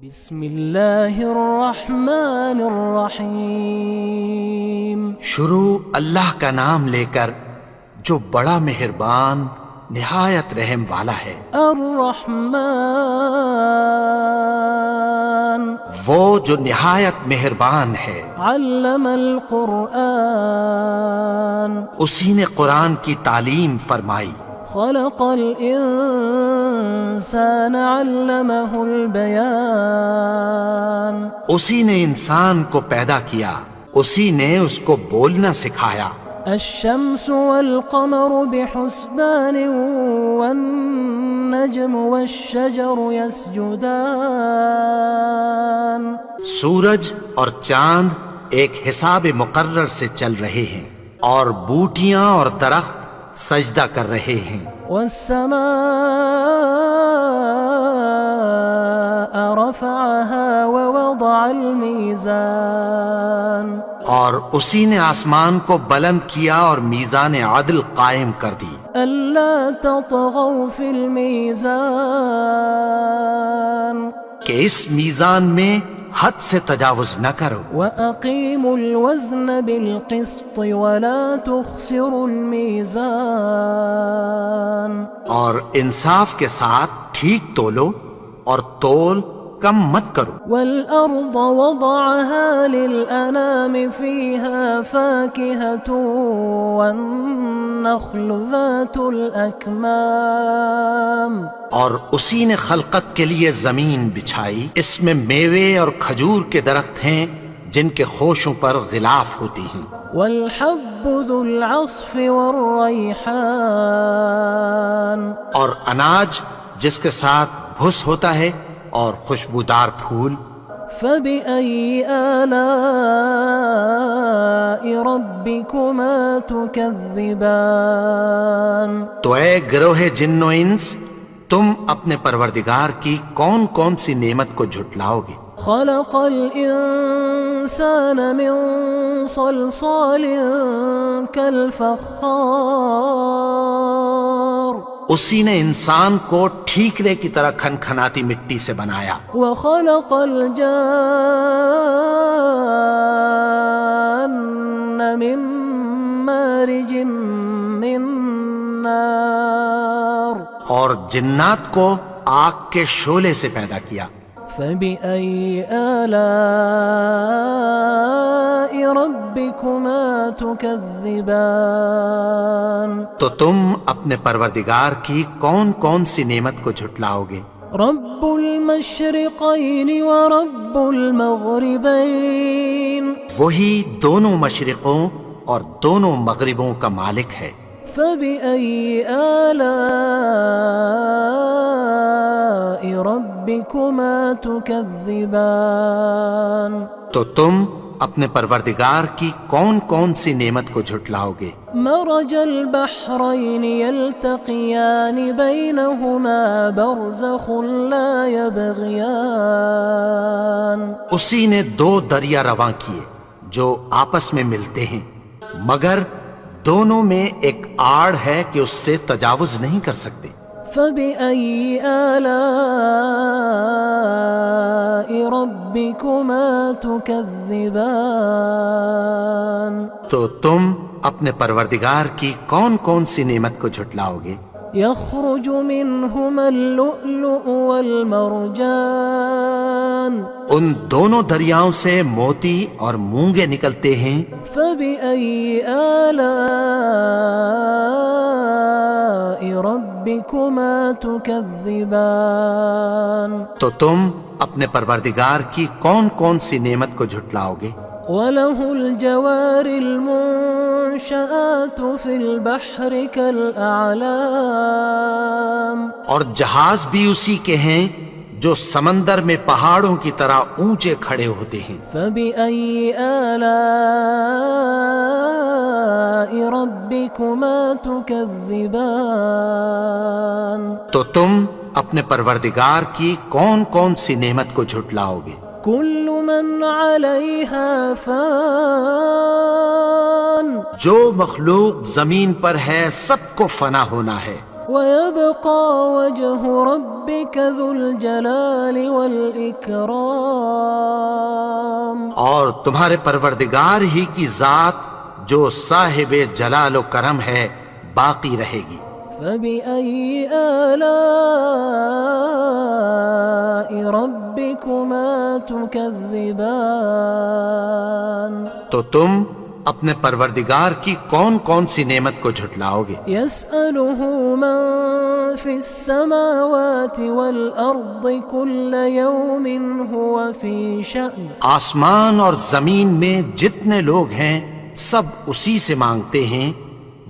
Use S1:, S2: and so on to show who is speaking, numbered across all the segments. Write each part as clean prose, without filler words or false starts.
S1: بسم اللہ الرحمن الرحیم۔
S2: شروع اللہ کا نام لے کر جو بڑا مہربان نہایت رحم والا ہے۔
S1: الرحمن
S2: وہ جو نہایت مہربان ہے۔
S1: علم القرآن
S2: اسی نے قرآن کی تعلیم فرمائی۔
S1: خلق الانسان علمہ البیان
S2: اسی نے انسان کو پیدا کیا، اسی نے اس کو بولنا سکھایا۔
S1: الشمس والقمر بحسبان والنجم والشجر يسجدان
S2: سورج اور چاند ایک حساب مقرر سے چل رہے ہیں، اور بوٹیاں اور درخت سجدہ کر رہے ہیں۔
S1: والسماء رفعها ووضع الميزان
S2: اور اسی نے آسمان کو بلند کیا اور میزان عدل قائم کر دی۔
S1: ألا تطغوا في الميزان
S2: کہ اس میزان میں حد سے تجاوز نہ کرو۔
S1: وأقيموا الوزن بالقسط ولا تخسروا الميزان
S2: اور انصاف کے ساتھ ٹھیک تولو اور تول کم مت کرو۔
S1: والأرض وضعها للأنام فيها فاكهة والنخل ذات الأكمام
S2: اور اسی نے خلقت کے لیے زمین بچھائی، اس میں میوے اور کھجور کے درخت ہیں جن کے خوشوں پر غلاف ہوتی ہیں۔
S1: والحب ذو العصف والريحان
S2: اور اناج جس کے ساتھ بھس ہوتا ہے اور خوشبودار پھول۔
S1: فبأي آلاء ربكما تكذبان
S2: تو اے گروہ جن و انس، تم اپنے پروردگار کی کون کون سی نعمت کو جھٹلاؤ گے؟
S1: خلق الإنسان من صلصال كالفخار
S2: اسی نے انسان کو ٹھیکرے کی طرح کھنکھناتی مٹی سے بنایا۔
S1: وخلق الجان من مارج من نار
S2: اور جنات کو آگ کے شعلے سے پیدا کیا۔
S1: فبأي آلاء ربكما تكذبان
S2: تو تم اپنے پروردگار کی کون کون سی نعمت کو جھٹلاؤ گے؟
S1: رب المشرقين ورب المغربين
S2: وہی دونوں مشرقوں اور دونوں مغربوں کا مالک ہے۔
S1: فبأي آلاء ربكما تكذبان
S2: تو تم اپنے پروردگار کی کون کون سی نعمت کو جھٹلاؤ گے؟
S1: مرج البحرين يلتقيان بينهما برزخ لا يبغيان
S2: اسی نے دو دریا رواں کیے جو آپس میں ملتے ہیں، مگر دونوں میں ایک آڑ ہے کہ اس سے تجاوز نہیں کر سکتے۔
S1: فبأي آلاء ربكما تكذبان
S2: تو تم اپنے پروردگار کی کون کون سی نعمت کو جھٹلاؤ گے؟
S1: يخرج منهما اللؤلؤ والمرجان
S2: ان دونوں دریاؤں سے موتی اور مونگے نکلتے ہیں۔
S1: فبأي آلاء ربكما تكذبان
S2: تو تم اپنے پروردگار کی کون کون سی نعمت کو جھٹلاؤ گے؟
S1: وله الجوار المنشآت في البحر كالأعلام
S2: اور جہاز بھی اسی کے ہیں جو سمندر میں پہاڑوں کی طرح اونچے کھڑے ہوتے ہیں۔
S1: فبأي آلاء ربكما تكذبان
S2: تو تم اپنے پروردگار کی کون کون سی نعمت کو جھٹلاؤ گے؟
S1: كل من عليها فان
S2: جو مخلوق زمین پر ہے سب کو فنا ہونا ہے۔
S1: ويبقى وجه ربك ذو الجلال والإكرام.
S2: اور تمہارے پروردگار ہی کی ذات جو صاحب جلال و کرم ہے باقی رہے گی.
S1: فبأي آلاء ربكما تكذبان.
S2: تو تم اپنے پروردگار کی کون کون سی نعمت کو جھٹلاؤ گے؟
S1: يسأله من في السماوات والأرض كل يوم هو في شأن.
S2: آسمان اور زمین میں جتنے لوگ ہیں سب اسی سے مانگتے ہیں،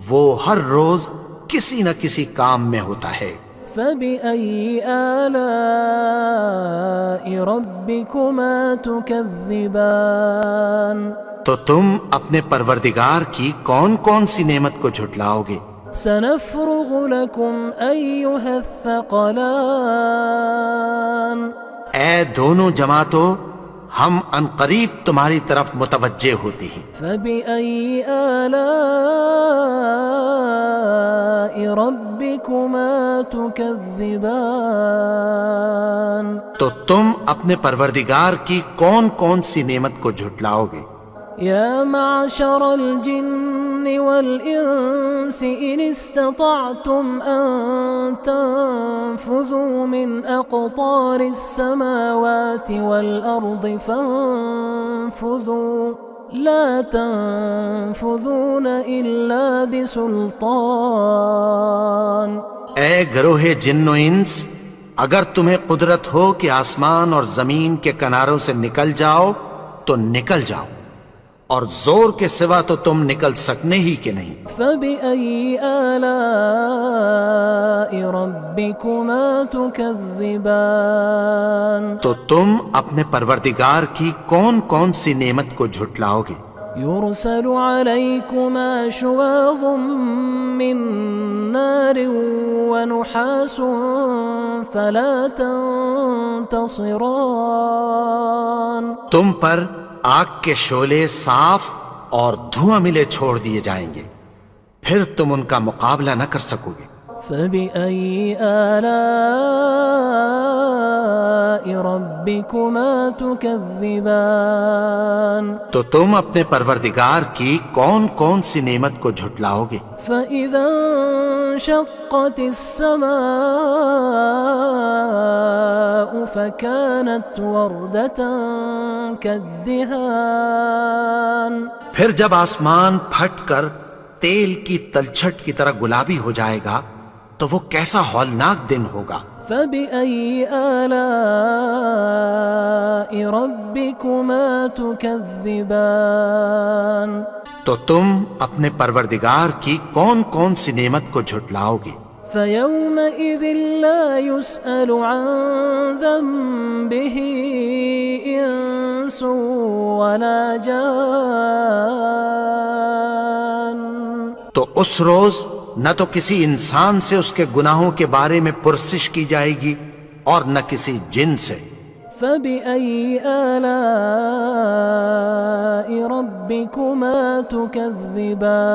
S2: وہ ہر روز کسی نہ کسی کام میں ہوتا ہے.
S1: فبأي آلاء ربكما تكذبان.
S2: تو تم اپنے پروردگار کی کون کون سی نعمت کو جھٹلاؤ گے؟
S1: سنفرغ لكم أيها الثقلان.
S2: اے دونوں جماعتوں، ہم عنقریب تمہاری طرف متوجہ ہوتے ہیں.
S1: فبأي آلاء ربكما تكذبان.
S2: تو تم اپنے پروردگار کی کون کون سی نعمت کو جھٹلاؤ گے؟
S1: يا معشر الجن والإنس إن استطعتم أن تنفذوا من أقطار السماوات والأرض فانفذوا لا تنفذون إلا بسلطان.
S2: اے گروہ جن و انس، اگر تمہیں قدرت ہو کہ آسمان اور زمین کے کناروں سے نکل جاؤ تو نکل جاؤ، اور زور کے سوا تو تم نکل سکنے ہی کہ نہیں.
S1: فبأي آلاء ربكما تكذبان.
S2: تو تم اپنے پروردگار کی کون کون سی نعمت کو جھٹلاؤ گے؟
S1: يرسل عليكما شواظ من نار ونحاس فلا تنتصران.
S2: تم پر آگ کے شعلے صاف اور دھواں ملے چھوڑ دیے جائیں گے، پھر تم ان کا مقابلہ نہ کر سکو گے.
S1: فبأي آلاء ربكما تكذبان.
S2: تو تم اپنے پروردگار کی کون کون سی نعمت کو جھٹلاؤ گے؟
S1: فإذا انشقت السماء فكانت وردة كالدهان.
S2: پھر جب آسمان پھٹ کر تیل کی تلچھٹ کی طرح گلابی ہو جائے گا تو وہ کیسا ہولناک دن ہوگا.
S1: فبأي آلاء ربكما تكذبان.
S2: تو تم اپنے پروردگار کی کون کون سی نعمت کو جھٹلاؤ گے؟
S1: فيومئذ لا يسأل عن ذنبه إنس ولا جان.
S2: تو اس روز نہ تو کسی انسان سے اس کے گناہوں کے بارے میں پرسش کی جائے گی اور نہ کسی جن سے.
S1: فبأي آلاء ربكما تكذبان.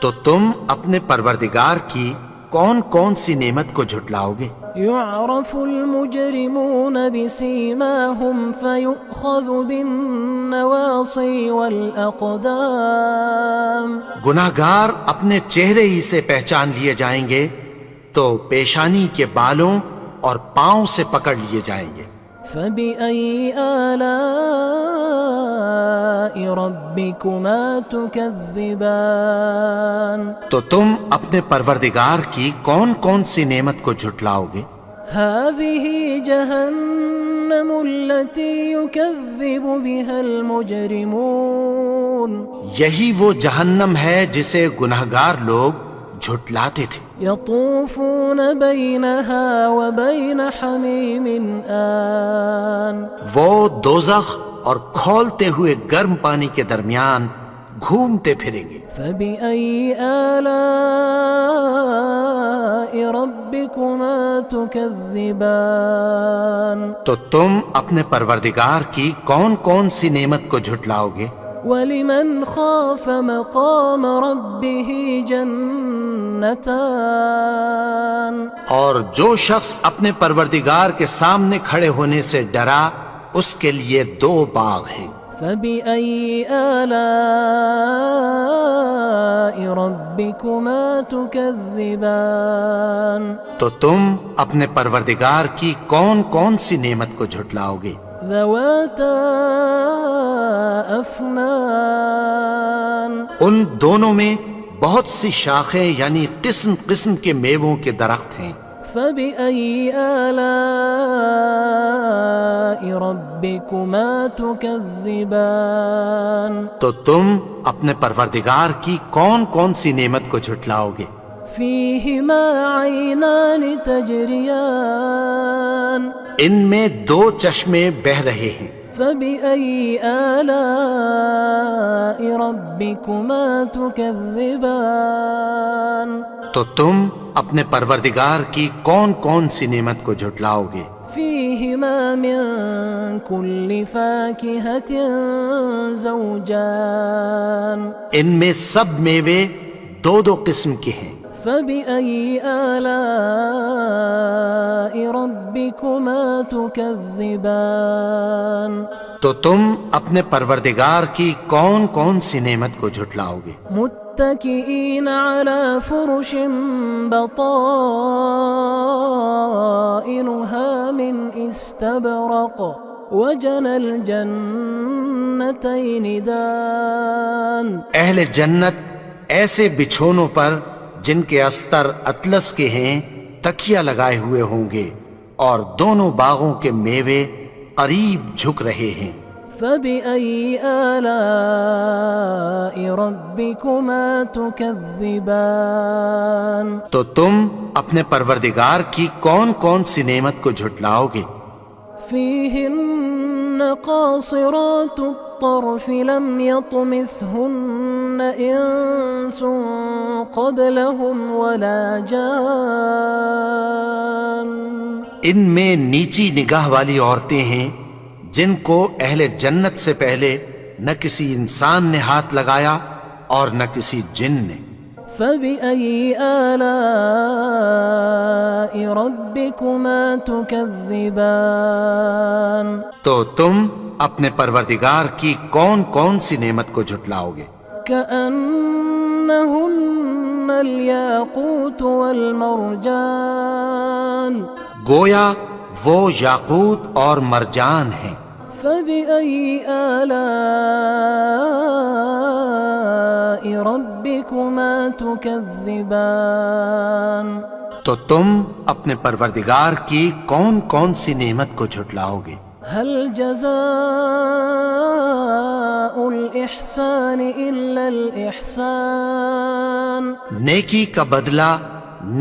S2: تو تم اپنے پروردگار کی کون کون سی نعمت کو جھٹلاؤ گے؟
S1: يعرف المجرمون بسيماهم فيؤخذ بالنواصي والأقدام.
S2: گناہگار اپنے چہرے ہی سے پہچان لیے جائیں گے تو پیشانی کے بالوں اور پاؤں سے پکڑ لیے جائیں گے.
S1: فبأي آلاء ربكما تكذبان.
S2: تو تم اپنے پروردگار کی کون کون سی نعمت کو جھٹلاؤ گے؟
S1: هذه جهنم التي يكذب بها المجرمون.
S2: یہی وہ جہنم ہے جسے گناہگار لوگ جھٹلاتے تھے.
S1: يطوفون بينها وبين حميم آن.
S2: وہ دوزخ اور کھولتے ہوئے گرم پانی کے درمیان گھومتے پھریں گے.
S1: فبأي آلاء ربكما تكذبان.
S2: تو تم اپنے پروردگار کی کون کون سی نعمت کو جھٹلاؤ گے؟
S1: وَلِمَنْ خَافَ مَقَامَ رَبِّهِ جَنَّتَانِ
S2: اور جو شخص اپنے پروردگار کے سامنے کھڑے ہونے سے ڈرا اس کے لیے 2 باغ ہیں۔
S1: فَبِأَيِّ آلَاءِ رَبِّكُمَا تُكَذِّبَانِ
S2: تو تم اپنے پروردگار کی کون کون سی نعمت کو جھٹلاؤ گے؟
S1: ذَوَاتَا أَفْنَانٍ
S2: ان دونوں میں بہت سی شاخیں یعنی قسم قسم کے میووں کے درخت ہیں۔
S1: فَبِأَيِّ آلَاءِ رَبِّكُمَا تُكَذِّبَانِ
S2: تو تم اپنے پروردگار کی کون کون سی نعمت کو جھٹلاؤ گے؟
S1: فِيهِمَا عَيْنَانِ تَجْرِيَانِ
S2: ان میں 2 چشمے بہہ رہے ہیں۔
S1: فَبِأَيِّ آلَاءِ رَبِّكُمَا تُكَذِّبَانِ
S2: تو تم اپنے پروردگار کی کون کون سی نعمت کو جھٹلاؤ گے؟
S1: فِيهِمَا مِن كُلِّ فَاكِهَةٍ زَوْجَانِ
S2: ان میں سب میوے 2 قسم کے ہیں۔
S1: فَبِأَيِّ آلَاءِ رَبِّكُمَا تُكَذِّبَانِ
S2: تو تم اپنے پروردگار کی کون کون سی نعمت کو جھٹلاؤ گے؟
S1: متكئين على فرش بطائنها من استبرق وجنى الجنتين دان
S2: اہل جنت ایسے بچھونوں پر جن کے استر اطلس کے ہیں تکیہ لگائے ہوئے ہوں گے اور دونوں باغوں کے میوے قریب جھک رہے ہیں۔
S1: فَبِأَيِّ آلَاءِ رَبِّكُمَا تُكَذِّبَانِ
S2: تو تم اپنے پروردگار کی کون کون سی نعمت کو جھٹلاؤ گے؟
S1: فِيهِنَّ قَاصِرَاتُ الطَّرْفِ لَمْ يَطْمِثْهُنَّ إِنسٌ قَبْلَهُمْ وَلَا جَانٌّ
S2: ان میں نیچی نگاہ والی عورتیں ہیں جن کو اہل جنت سے پہلے نہ کسی انسان نے ہاتھ لگایا اور نہ کسی جن نے۔
S1: فَبِأَيِّ آلَاءِ رَبِّكُمَا تُكَذِّبَانِ
S2: تو تم اپنے پروردگار کی کون کون سی نعمت کو جھٹلاؤ گے؟
S1: كَأَنَّهُنَّ الْيَاقُوتُ وَالْمَرْجَانُ
S2: گویا وہ یاقوت اور مرجان ہیں۔
S1: فَبِأَيِّ آلَاءِ رَبِّكُمَا تُكَذِّبَانِ
S2: تو تم اپنے پروردگار کی کون کون سی نعمت کو جھٹلاؤ گے؟
S1: هَلْ جَزَاءُ الْإِحْسَانِ إِلَّا الْإِحْسَانُ
S2: نیکی کا بدلہ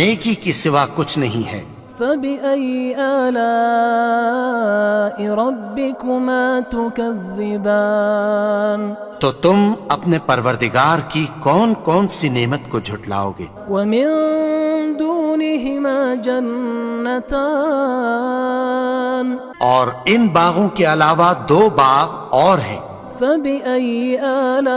S2: نیکی کی سوا کچھ نہیں ہے۔
S1: فَبِأَيِّ آلَاءِ رَبِّكُمَا تُكَذِّبَانِ
S2: تو تم اپنے پروردگار کی کون کون سی نعمت کو جھٹلاؤ گے؟
S1: وَمِن دُونِهِمَا جَنَّتَانِ
S2: اور ان باغوں کے علاوہ 2 باغ اور ہیں۔
S1: فَبِأَيِّ آلَاءِ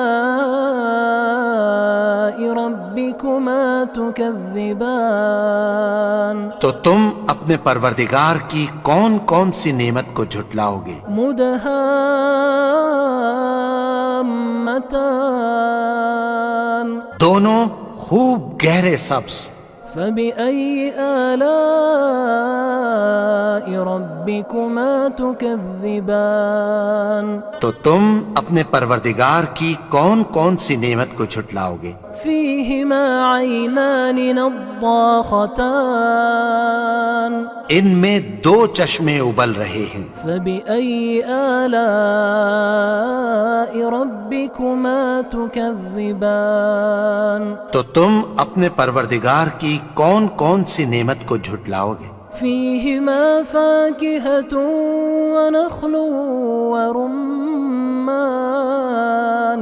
S1: رَبِّكُمَا تُكَذِّبَانِ
S2: تو تم اپنے پروردگار کی کون کون سی نعمت کو جھٹلاؤ گے؟
S1: مُدْهَامَّتَانِ
S2: دونوں خوب گہرے سبز۔
S1: فَبِأَيِّ آلَاءِ رَبِّكُمَا تُكَذِّبَانِ
S2: تو تم اپنے پروردگار کی کون کون سی نعمت کو جھٹلاؤ گے؟
S1: فِيهِمَا عَيْنَانِ نَضَّاخَتَانِ
S2: ان میں 2 چشمے ابل رہے ہیں۔
S1: فَبِأَيِّ آلَاءِ رَبِّكُمَا تُكَذِّبَانِ
S2: تو تم اپنے پروردگار کی کون کون سی نعمت کو جھٹلاؤ گے؟
S1: فِيهِمَا فَاكِهَةٌ وَنَخْلٌ وَرُمَّانٌ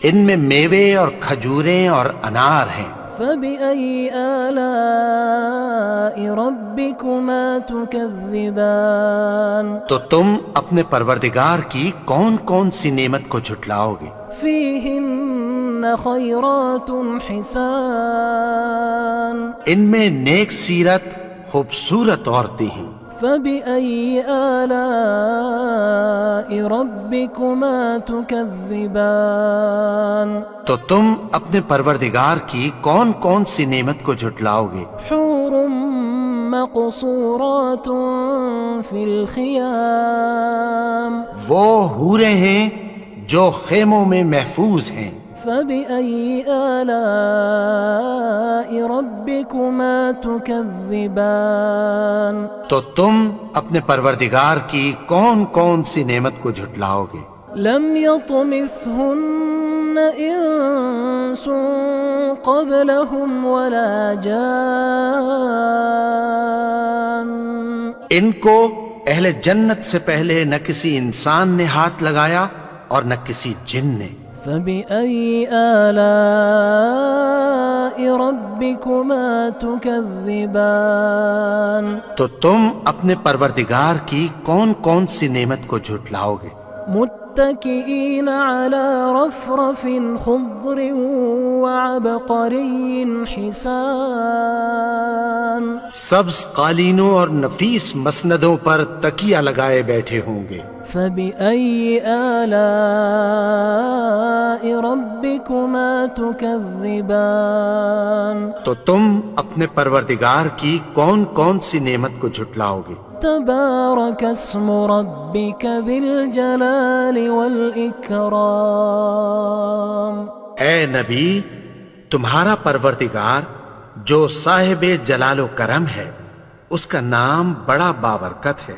S2: ان میں میوے اور کھجوریں اور انار ہیں۔
S1: فَبِأَيِّ آلَاءِ رَبِّكُمَا تُكَذِّبَانِ
S2: تو تم اپنے پروردگار کی کون کون سی نعمت کو جھٹلاؤ گے؟
S1: فيهن خيرات حسان
S2: ان میں نیک سیرت خوبصورت عورتیں ہیں.
S1: فبأي آلاء ربكما تكذبان
S2: تو تم اپنے پروردگار کی کون کون سی نعمت کو جھٹلاؤ گے؟
S1: حور مقصورات في الخيام
S2: وہ حوریں ہیں جو خیموں میں محفوظ ہیں.
S1: فبأي آلاء ربكما تكذبان
S2: تو تم اپنے پروردگار کی کون کون سی نعمت کو جھٹلاؤ گے؟
S1: لم يطمثهن إنس قبلهم ولا جان
S2: ان کو اہل جنت سے پہلے نہ کسی انسان نے ہاتھ لگایا اور نہ کسی جن نے.
S1: فبأي آلاء ربكما تكذبان
S2: تو تم اپنے پروردگار کی کون کون سی نعمت کو جھٹلاؤ گے؟
S1: متكئين على رفرف خضر وعبقري حسان
S2: سبز قالینوں اور نفیس مسندوں پر تکیہ لگائے بیٹھے ہوں گے.
S1: فبأي آلاء ربكما تكذبان
S2: تو تم اپنے پروردگار کی کون کون سی نعمت کو جھٹلاؤ گے؟
S1: تبارك اسم ربك ذي الجلال والإكرام
S2: اے نبی، تمہارا پروردگار جو صاحب جلال و کرم ہے، اس کا نام بڑا بابرکت ہے.